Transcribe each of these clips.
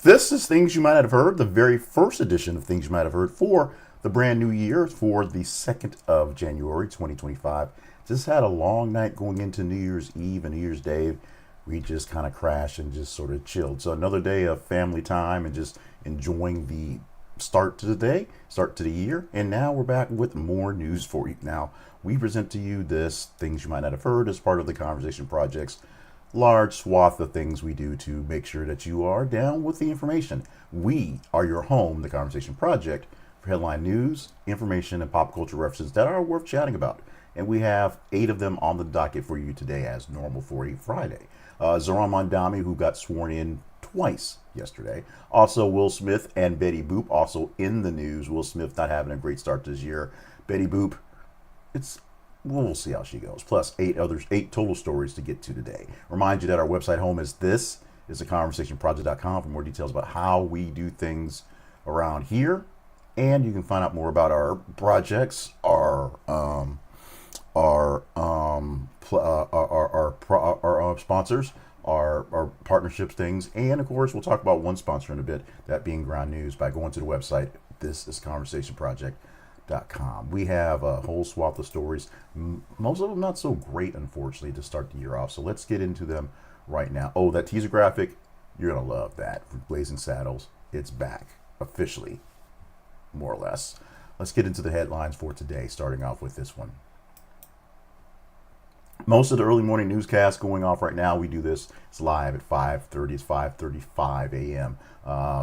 This is Things You Might Not Have Heard, the very first edition of Things You Might Have Heard for the brand new year, for the 2nd of January, 2025. Just had a long night going into New Year's Eve and New Year's Day. We just kind of crashed and just sort of chilled. So another day of family time and just enjoying the start to the day, start to the year. And now we're back with more news for you. Now, we present to you this Things You Might Not Have Heard as part of the Conversation Project's large swath of things we do to make sure that you are down with the information. We are your home, the Conversation Project, for headline news, information, and pop culture references that are worth chatting about. And we have 8 of them on the docket for you today as normal for a Friday. Zohran Mamdani, who got sworn in twice yesterday. Also, Will Smith and Betty Boop, also in the news. Will Smith not having a great start this year. Betty Boop, we'll see how she goes. Plus 8 total stories to get to today. Remind you that our website home is theconversationproject.com for more details about how we do things around here. And you can find out more about our projects, our sponsors, our partnerships things, and of course we'll talk about one sponsor in a bit, that being Ground News, by going to the website thisisconversationproject.com. We have a whole swath of stories, most of them not so great, unfortunately, to start the year off. So let's get into them right now. Oh, that teaser graphic, you're gonna love that. For Blazing Saddles, it's back officially, more or less. Let's get into the headlines for today, starting off with this one. Most of the early morning newscasts going off right now. We do this, it's live at 5:30. It's 5:35 a.m.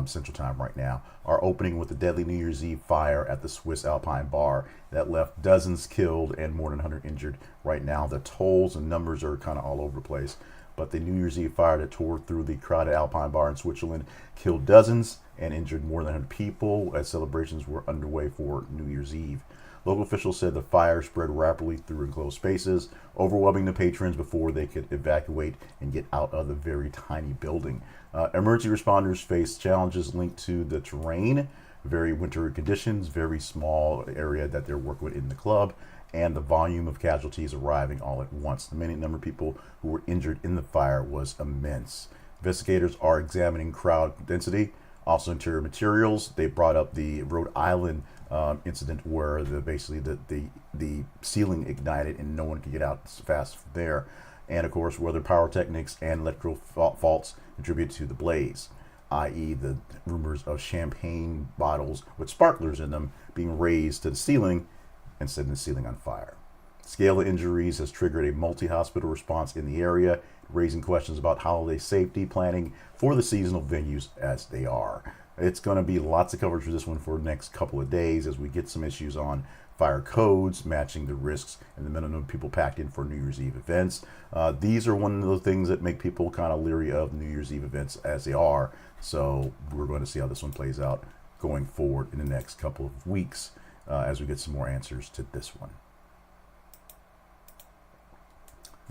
Central Time right now. Our opening with the deadly New Year's Eve fire at the Swiss Alpine bar that left dozens killed and more than 100 injured. Right now, the tolls and numbers are kind of all over the place. But the New Year's Eve fire that tore through the crowded Alpine bar in Switzerland killed dozens and injured more than 100 people as celebrations were underway for New Year's Eve. Local officials said the fire spread rapidly through enclosed spaces, overwhelming the patrons before they could evacuate and get out of the very tiny building. Emergency responders faced challenges linked to the terrain, very wintry conditions, very small area that they're working with in the club, and the volume of casualties arriving all at once. The many number of people who were injured in the fire was immense. Investigators are examining crowd density, also interior materials. They brought up the Rhode Island incident where the ceiling ignited and no one could get out fast from there, and of course whether pyrotechnics and electrical faults contribute to the blaze, i.e. the rumors of champagne bottles with sparklers in them being raised to the ceiling and setting the ceiling on fire. Scale of injuries has triggered a multi-hospital response in the area, raising questions about holiday safety planning for the seasonal venues as they are. It's going to be lots of coverage for this one for the next couple of days as we get some issues on fire codes, matching the risks and the minimum people packed in for New Year's Eve events. These are one of the things that make people kind of leery of New Year's Eve events as they are. So we're going to see how this one plays out going forward in the next couple of weeks as we get some more answers to this one.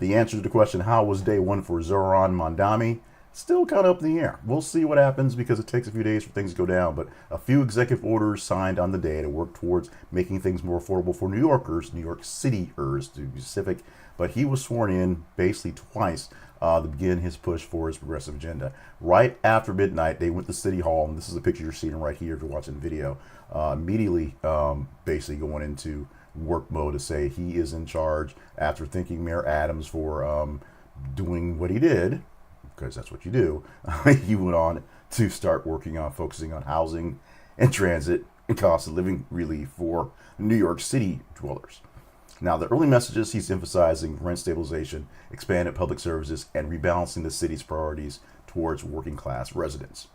The answer to the question, how was day one for Zohran Mamdani? Still kind of up in the air. We'll see what happens because it takes a few days for things to go down, but a few executive orders signed on the day to work towards making things more affordable for New Yorkers, New York Cityers to be specific, but he was sworn in basically twice to begin his push for his progressive agenda. Right after midnight, they went to City Hall, and this is a picture you're seeing right here if you're watching the video, immediately basically going into work mode to say he is in charge after thanking Mayor Adams for doing what he did, because that's what you do. He went on to start working on focusing on housing and transit and cost of living relief for New York City dwellers. Now, the early messages, he's emphasizing rent stabilization, expanded public services, and rebalancing the city's priorities towards working class residents.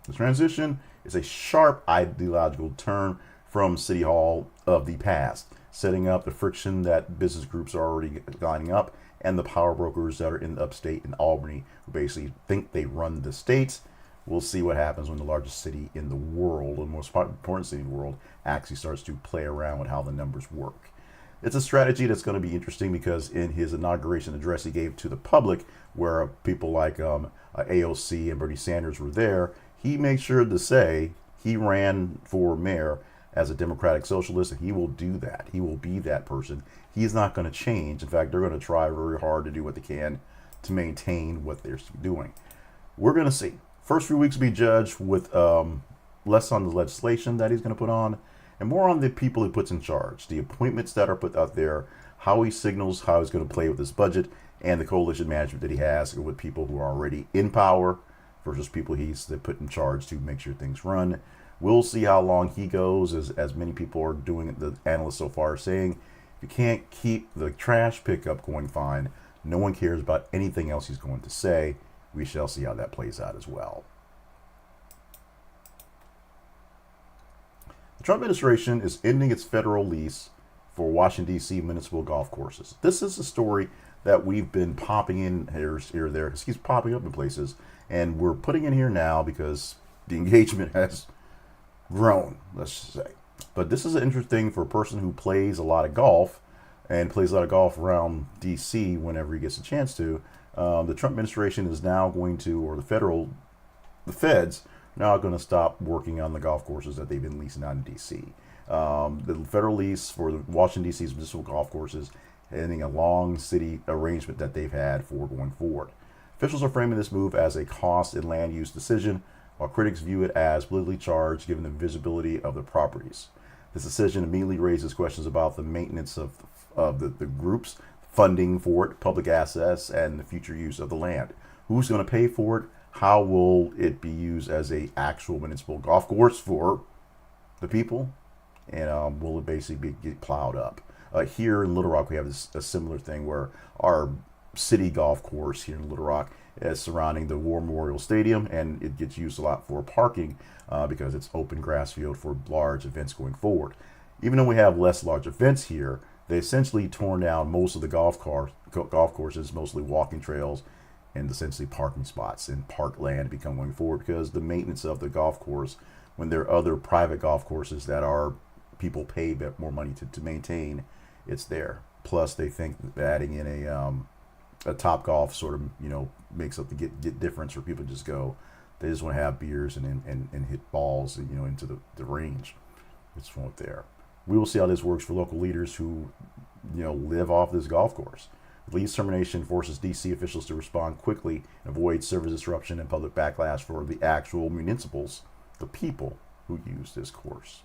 The transition is a sharp ideological turn from City Hall of the past, setting up the friction that business groups are already lining up and the power brokers that are in the upstate in Albany who basically think they run the state. We'll see what happens when the largest city in the world, the most important city in the world, actually starts to play around with how the numbers work. It's a strategy that's going to be interesting because in his inauguration address he gave to the public, where people like AOC and Bernie Sanders were there, he made sure to say he ran for mayor as a democratic socialist, and he will do that. He will be that person. He's not going to change. In fact, they're going to try very hard to do what they can to maintain what they're doing. We're going to see. First few weeks will be judged with less on the legislation that he's going to put on and more on the people he puts in charge, the appointments that are put out there, how he signals how he's going to play with his budget, and the coalition management that he has with people who are already in power versus people he's put in charge to make sure things run. We'll see how long he goes, as many people are doing, the analysts so far are saying, if you can't keep the trash pickup going fine, no one cares about anything else he's going to say. We shall see how that plays out as well. The Trump administration is ending its federal lease for Washington, D.C. municipal golf courses. This is a story that we've been popping in here or there, because he's popping up in places, and we're putting in here now because the engagement has grown, let's say. But this is interesting for a person who plays a lot of golf and plays a lot of golf around D.C. whenever he gets a chance to. The Trump administration is now going to, or the feds, now going to stop working on the golf courses that they've been leasing out in D.C. The federal lease for the Washington, D.C.'s municipal golf courses ending a long city arrangement that they've had for going forward. Officials are framing this move as a cost and land use decision, while critics view it as politically charged given the visibility of the properties. This decision immediately raises questions about the maintenance of the groups, funding for it, public access, and the future use of the land. Who's going to pay for it? How will it be used as a actual municipal golf course for the people? And will it basically get plowed up? Here in Little Rock, we have a similar thing where our city golf course here in Little Rock is surrounding the War Memorial Stadium, and it gets used a lot for parking because it's open grass field for large events going forward. Even though we have less large events here, they essentially torn down most of the golf courses, mostly walking trails, and essentially parking spots and park land become going forward because the maintenance of the golf course, when there are other private golf courses that are people pay a bit more money to maintain, it's there. Plus, they think that adding in a Top Golf sort of makes up the get difference where people just go, they just want to have beers and hit balls into the range. It's one there. We will see how this works for local leaders who live off this golf course. The lease termination forces D.C. officials to respond quickly and avoid service disruption and public backlash for the actual municipals, the people who use this course.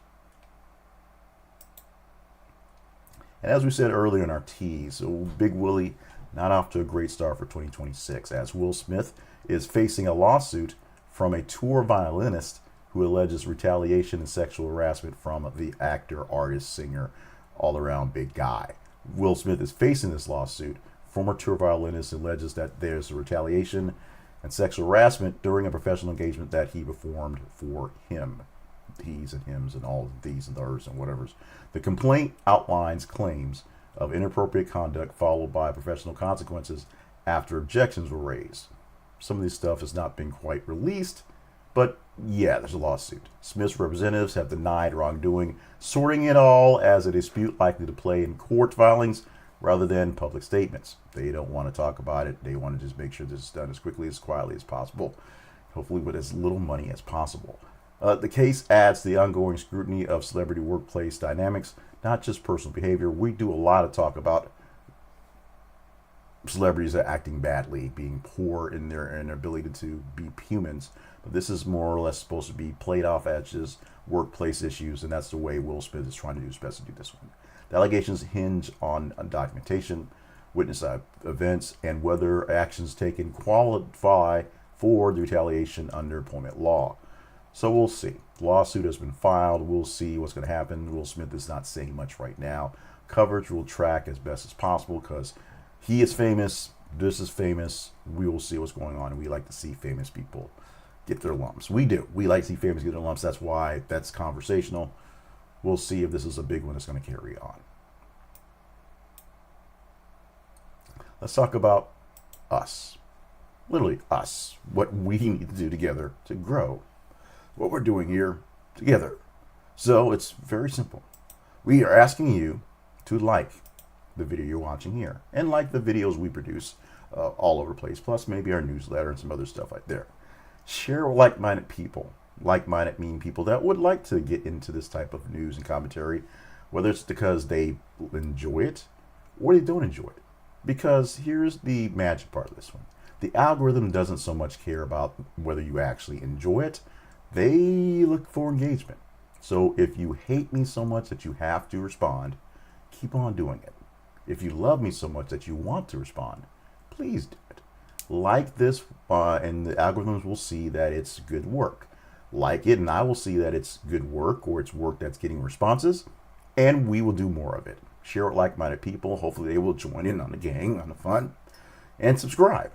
And as we said earlier in our tease, Big Willie not off to a great start for 2026, as Will Smith is facing a lawsuit from a tour violinist who alleges retaliation and sexual harassment from the actor, artist, singer, all-around big guy. Will Smith is facing this lawsuit. Former tour violinist alleges that there's a retaliation and sexual harassment during a professional engagement that he performed for him. He's and hims and all these and theirs and whatever's. The complaint outlines claims of inappropriate conduct followed by professional consequences after objections were raised. Some of this stuff has not been quite released, but yeah, there's a lawsuit. Smith's representatives have denied wrongdoing, sorting it all as a dispute likely to play in court filings rather than public statements. They don't want to talk about it. They want to just make sure this is done as quickly, as quietly as possible, hopefully with as little money as possible. The case adds to the ongoing scrutiny of celebrity workplace dynamics, not just personal behavior. We do a lot of talk about celebrities that are acting badly, being poor in their ability to be humans. But this is more or less supposed to be played off as just workplace issues, and that's the way Will Smith is trying to do his best to do this one. The allegations hinge on documentation, witness events, and whether actions taken qualify for the retaliation under employment law. So we'll see. The lawsuit has been filed. We'll see what's going to happen. Will Smith is not saying much right now. Coverage will track as best as possible because he is famous. This is famous. We will see what's going on. And we like to see famous people get their lumps. We do. We like to see famous get their lumps. That's why that's conversational. We'll see if this is a big one that's going to carry on. Let's talk about us. Literally us. What we need to do together to grow. What we're doing here together. So it's very simple. We are asking you to like the video you're watching here and like the videos we produce all over the place, plus maybe our newsletter and some other stuff like there. Share with like-minded people, like-minded mean people that would like to get into this type of news and commentary, whether it's because they enjoy it or they don't enjoy it. Because here's the magic part of this one. The algorithm doesn't so much care about whether you actually enjoy it. They look for engagement. So if you hate me so much that you have to respond, keep on doing it. If you love me so much that you want to respond, please do it. Like this, and the algorithms will see that it's good work. Like it, and I will see that it's good work, or it's work that's getting responses, and we will do more of it. Share it with like-minded people. Hopefully they will join in on the gang, on the fun, and subscribe.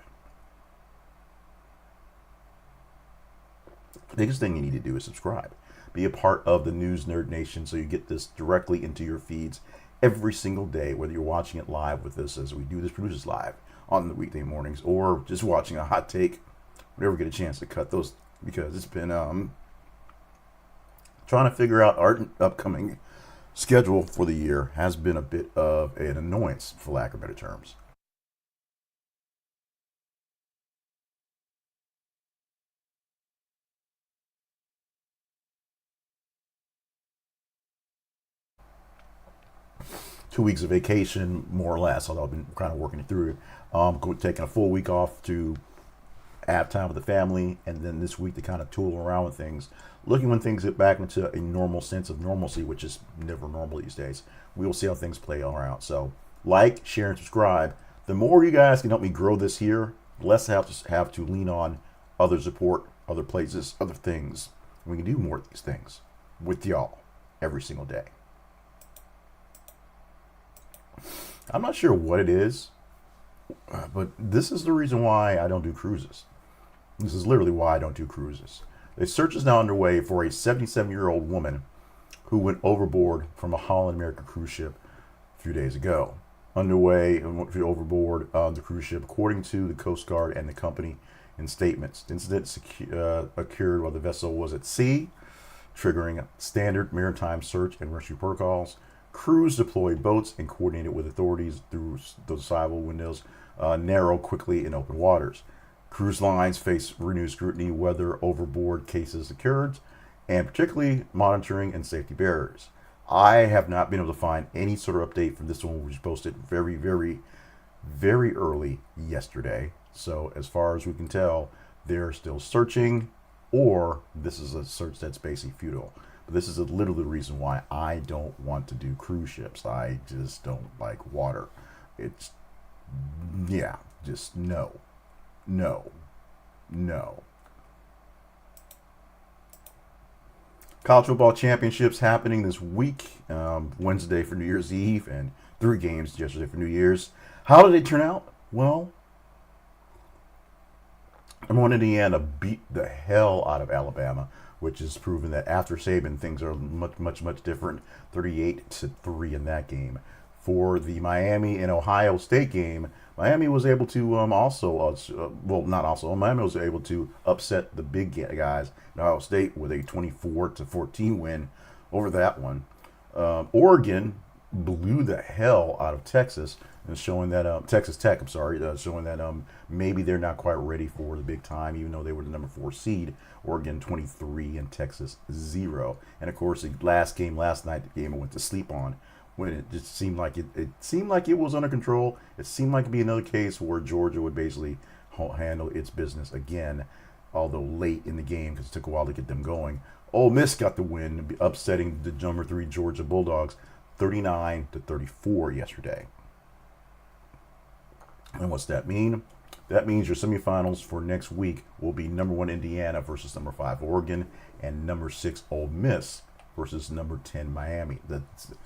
The biggest thing you need to do is subscribe. Be a part of the News Nerd Nation so you get this directly into your feeds every single day, whether you're watching it live with us as we do this produces live on the weekday mornings, or just watching a hot take whenever we get a chance to cut those, because it's been trying to figure out our upcoming schedule for the year has been a bit of an annoyance, for lack of better terms. Two weeks of vacation, more or less, although I've been kind of working it through. Taking a full week off to have time with the family, and then this week to kind of tool around with things, looking when things get back into a normal sense of normalcy, which is never normal these days. We will see how things play all around. So, like, share, and subscribe. The more you guys can help me grow this here, the less I have to lean on other support, other places, other things. We can do more of these things with y'all every single day. I'm not sure what it is, but this is the reason why I don't do cruises. This is literally why I don't do cruises. A search is now underway for a 77-year-old woman who went overboard from a Holland American cruise ship a few days ago. Underway and went overboard on the cruise ship, according to the Coast Guard and the company in statements. The incident occurred while the vessel was at sea, triggering standard maritime search and rescue protocols. Crews deployed boats and coordinated with authorities through those sidewall windows, narrow quickly in open waters. Cruise lines face renewed scrutiny whether overboard cases occurred, and particularly monitoring and safety barriers. I have not been able to find any sort of update from this one, which was posted very, very, very early yesterday. So as far as we can tell, they're still searching, or this is a search that's basically futile. But this is literally the reason why I don't want to do cruise ships. I just don't like water. It's, yeah, just no. College football championships happening this week, Wednesday for New Year's Eve, and 3 games yesterday for New Year's. How did they turn out? Well, number one, Indiana beat the hell out of Alabama, which is proven that after Saban, things are much different. 38-3 in that game. For the Miami and Ohio State game, Miami was able to Miami was able to upset the big guys in Ohio State with a 24-14 win over that one. Oregon blew the hell out of Texas, and showing that Texas Tech, showing that maybe they're not quite ready for the big time, even though they were the number 4 seed. Oregon 23 and Texas 0. And of course, the last game last night, the game I went to sleep on, when it just seemed like it was under control. It seemed like it'd be another case where Georgia would basically handle its business again, although late in the game because it took a while to get them going. Ole Miss got the win, upsetting the number 3 Georgia Bulldogs 39-34 yesterday. And what's that mean? That means your semifinals for next week will be number 1 Indiana versus number 5 Oregon, and number 6 Ole Miss versus number 10 Miami.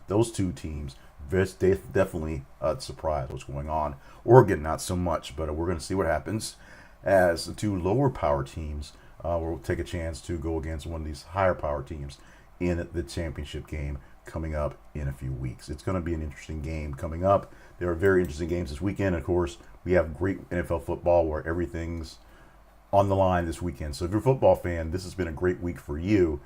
Those two teams, definitely surprised what's going on. Oregon, not so much, but we're going to see what happens as the 2 lower power teams will take a chance to go against one of these higher power teams in the championship game coming up in a few weeks. It's going to be an interesting game coming up. There are very interesting games this weekend. Of course, we have great NFL football where everything's on the line this weekend. So if you're a football fan, this has been a great week for you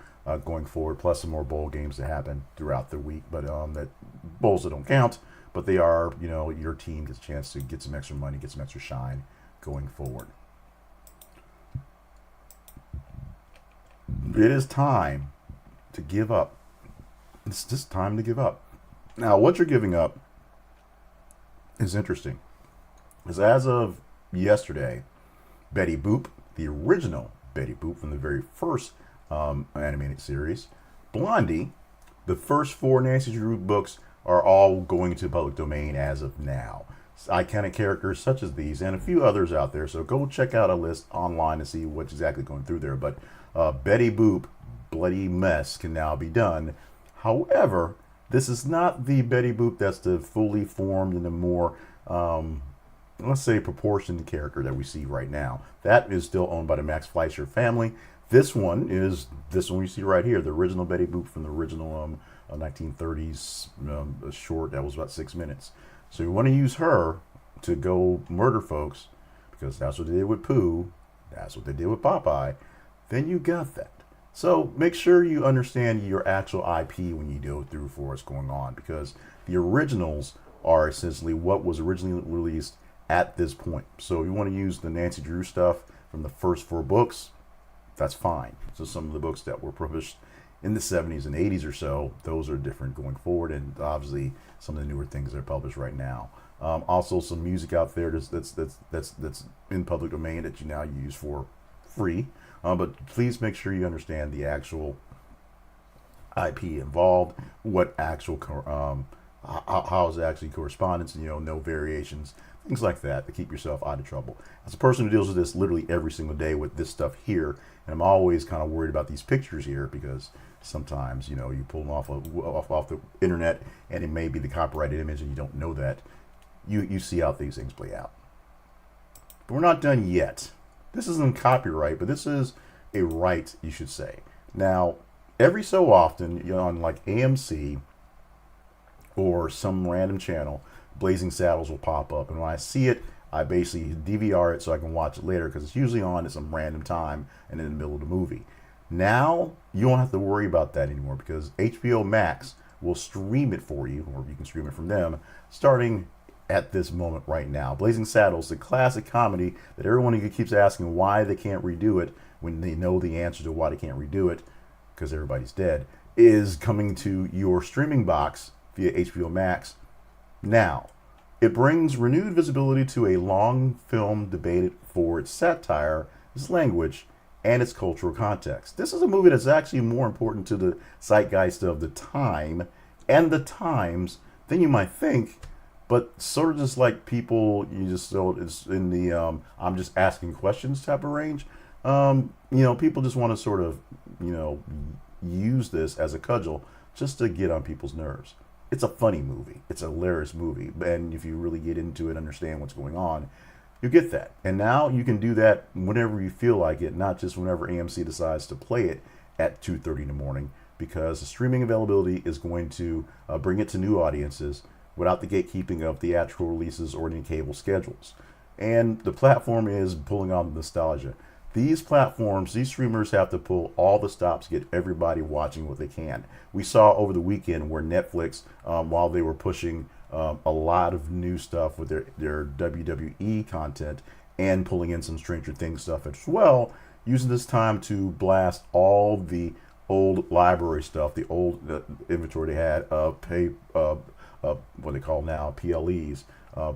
going forward, plus some more bowl games that happen throughout the week. But that bowls that don't count, but they are, your team gets a chance to get some extra money, get some extra shine going forward. It is time to give up. It's just time to give up. Now, what you're giving up is interesting. Because as of yesterday, Betty Boop, the original Betty Boop from the very first animated series. Blondie, the first 4 Nancy Drew books are all going to public domain as of now. Iconic characters such as these and a few others out there. So go check out a list online to see what's exactly going through there. But Betty Boop, Bloody Mess can now be done. However, this is not the Betty Boop that's the fully formed and the more, let's say, proportioned character that we see right now. That is still owned by the Max Fleischer family. This one is this one you see right here, the original Betty Boop from the original 1930s short that was about 6 minutes. So you want to use her to go murder folks because that's what they did with Pooh, that's what they did with Popeye. Then you got that. So make sure you understand your actual IP when you go through for what's going on, because the originals are essentially what was originally released at this point. So if you want to use the Nancy Drew stuff from the first 4 books, that's fine. So some of the books that were published in the 70s and 80s or so, those are different going forward, and obviously some of the newer things that are published right now. Also, some music out there that's in public domain that you now use for free. But please make sure you understand the actual IP involved, what actual how is actually correspondence, no variations, things like that to keep yourself out of trouble. As a person who deals with this literally every single day with this stuff here, and I'm always kind of worried about these pictures here because sometimes, you pull them off the internet and it may be the copyrighted image and you don't know that. You see how these things play out. But we're not done yet. This isn't copyright, but this is a right, you should say. Now, every so often, on like AMC or some random channel, Blazing Saddles will pop up. And when I see it, I basically DVR it so I can watch it later because it's usually on at some random time and in the middle of the movie. Now, you don't have to worry about that anymore because HBO Max will stream it for you, or you can stream it from them, starting at this moment right now. Blazing Saddles, the classic comedy that everyone keeps asking why they can't redo it when they know the answer to why they can't redo it, because everybody's dead, is coming to your streaming box via HBO Max now. It brings renewed visibility to a long film debated for its satire, its language, and its cultural context. This is a movie that's actually more important to the zeitgeist of the time and the times than you might think, but sort of just like people, it's in the I'm just asking questions type of range. People just want to sort of, use this as a cudgel just to get on people's nerves. It's a funny movie. It's a hilarious movie. And if you really get into it, understand what's going on, you get that. And now you can do that whenever you feel like it, not just whenever AMC decides to play it at 2:30 in the morning, because the streaming availability is going to bring it to new audiences without the gatekeeping of theatrical releases or any cable schedules. And the platform is pulling on nostalgia. These platforms, these streamers have to pull all the stops to get everybody watching what they can. We saw over the weekend where Netflix, while they were pushing a lot of new stuff with their WWE content and pulling in some Stranger Things stuff as well, using this time to blast all the old library stuff, the old inventory they had of what they call now PLEs,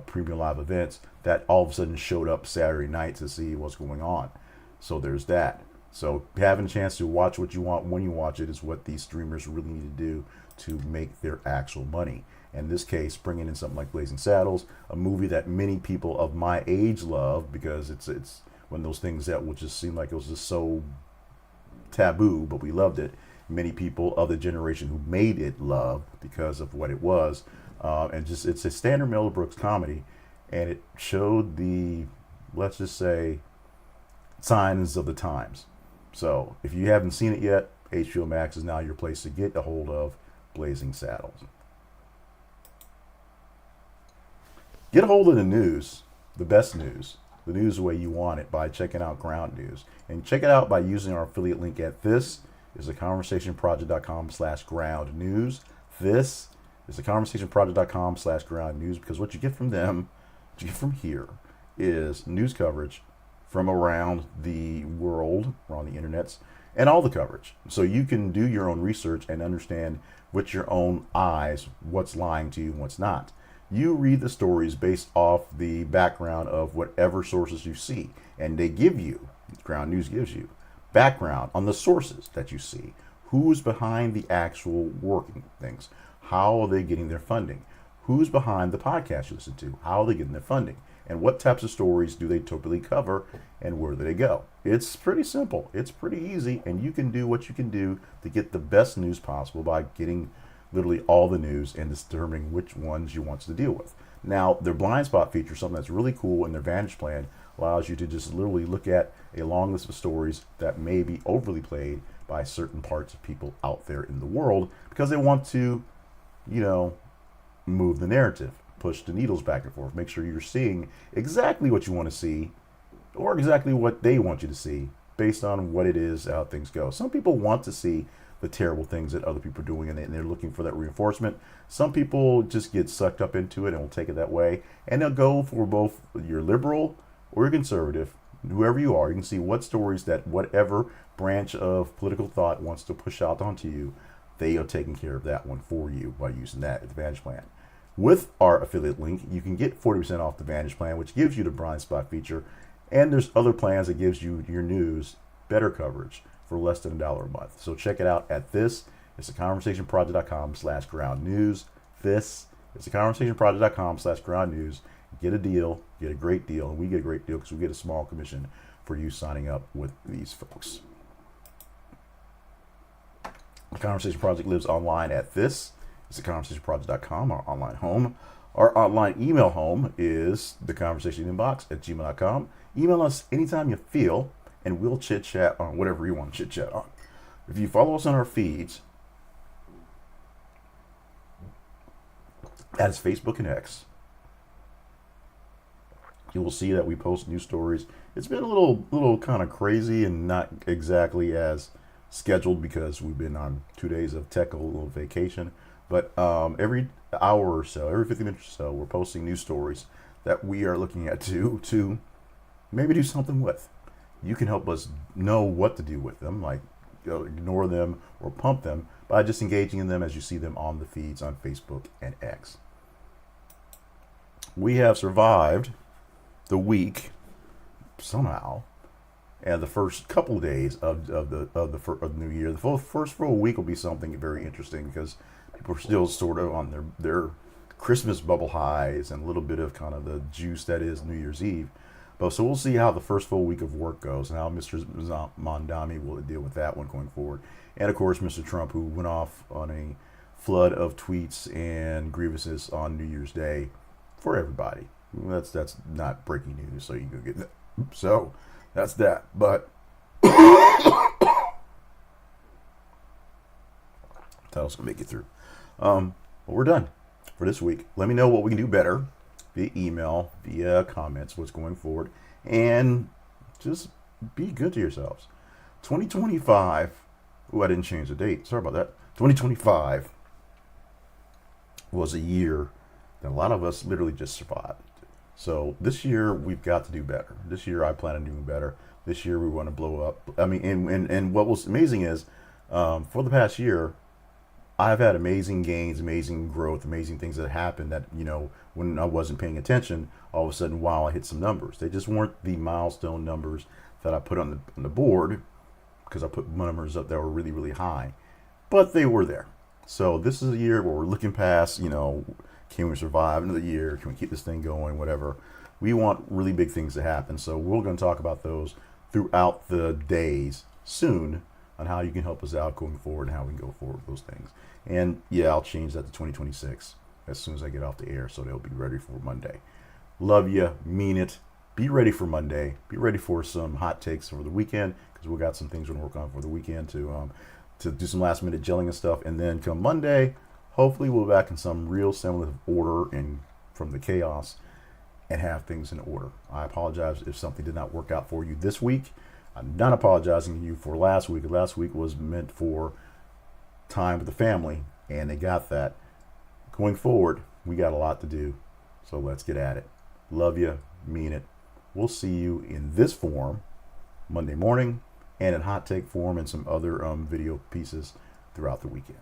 premium live events, that all of a sudden showed up Saturday night to see what's going on. So there's that. So having a chance to watch what you want when you watch it is what these streamers really need to do to make their actual money. In this case, bringing in something like Blazing Saddles, a movie that many people of my age love because it's one of those things that will just seem like it was just so taboo, but we loved it. Many people of the generation who made it love because of what it was. And just it's a standard Mel Brooks comedy, and it showed the, let's just say, signs of the times. So if you haven't seen it yet, HBO Max is now your place to get a hold of Blazing Saddles. Get a hold of the news, the best news, the news the way you want it, by checking out Ground News. And check it out by using our affiliate link at this is theconversationproject.com/ground news. This is theconversationproject.com/ground news, because what you get from them, what you get from here, is news coverage from around the world, around the internets, and all the coverage. So you can do your own research and understand with your own eyes what's lying to you and what's not. You read the stories based off the background of whatever sources you see, and they give you, Ground News gives you, background on the sources that you see. Who's behind the actual working things? How are they getting their funding? Who's behind the podcast you listen to? How are they getting their funding? And what types of stories do they typically cover, and where do they go? It's pretty simple. It's pretty easy, and you can do what you can do to get the best news possible by getting literally all the news and determining which ones you want to deal with. Now, their blind spot feature, something that's really cool in their Vantage plan, allows you to just literally look at a long list of stories that may be overly played by certain parts of people out there in the world because they want to, move the narrative, push the needles back and forth, make sure you're seeing exactly what you want to see or exactly what they want you to see based on what it is, how things go. Some people want to see the terrible things that other people are doing and they're looking for that reinforcement. Some people just get sucked up into it and will take it that way, and they'll go for both your liberal or your conservative, whoever you are. You can see what stories that whatever branch of political thought wants to push out onto you, they are taking care of that one for you by using that Advantage plan. With our affiliate link, you can get 40% off the Vantage plan, which gives you the blind spot feature, and there's other plans that gives you your news better coverage for less than $1 a month. So check it out at this. It's theconversationproject.com/ground news. This is theconversationproject.com/ground news. Get a deal, get a great deal, and we get a great deal because we get a small commission for you signing up with these folks. The Conversation Project lives online at this. It's theconversationproject.com, our online home. Our online email home is theconversationinbox@gmail.com. Email us anytime you feel, and we'll chit-chat on whatever you want to chit-chat on. If you follow us on our feeds, that is Facebook and X, you will see that we post new stories. It's been a little kind of crazy and not exactly as scheduled because we've been on 2 days of little vacation. But every hour or so, every 50 minutes or so, we're posting new stories that we are looking at to maybe do something with. You can help us know what to do with them, like ignore them or pump them by just engaging in them as you see them on the feeds on Facebook and X. We have survived the week somehow, and the first couple of days of the new year. The first full week will be something very interesting because people are still sort of on their Christmas bubble highs and a little bit of kind of the juice that is New Year's Eve. But so we'll see how the first full week of work goes and how Mr. Mamdani will deal with that one going forward. And of course, Mr. Trump, who went off on a flood of tweets and grievances on New Year's Day for everybody. That's not breaking news, so you can go get that. So that's that. But that'll make it through. But we're done for this week. Let me know what we can do better via email, via comments, what's going forward, and just be good to yourselves. 2025. Oh, I didn't change the date. Sorry about that. 2025 was a year that a lot of us literally just survived. So this year we've got to do better. This year I plan on doing better. This year we want to blow up. I mean, and what was amazing is for the past year, I've had amazing gains, amazing growth, amazing things that happened that, when I wasn't paying attention, all of a sudden, wow, I hit some numbers. They just weren't the milestone numbers that I put on the board because I put numbers up that were really, really high, but they were there. So this is a year where we're looking past, can we survive another year? Can we keep this thing going? Whatever. We want really big things to happen. So we're going to talk about those throughout the days soon on how you can help us out going forward and how we can go forward with those things. And yeah, I'll change that to 2026 as soon as I get off the air so they'll be ready for Monday. Love you, mean it. Be ready for Monday. Be ready for some hot takes for the weekend because we've got some things we're going to work on for the weekend to do some last minute gelling and stuff. And then come Monday, hopefully we'll be back in some real semblance of order and from the chaos and have things in order. I apologize if something did not work out for you this week. I'm not apologizing to you for last week. Last week was meant for time with the family, and they got that. Going forward, we got a lot to do, so let's get at it. Love you, mean it. We'll see you in this form Monday morning and in hot take form and some other video pieces throughout the weekend.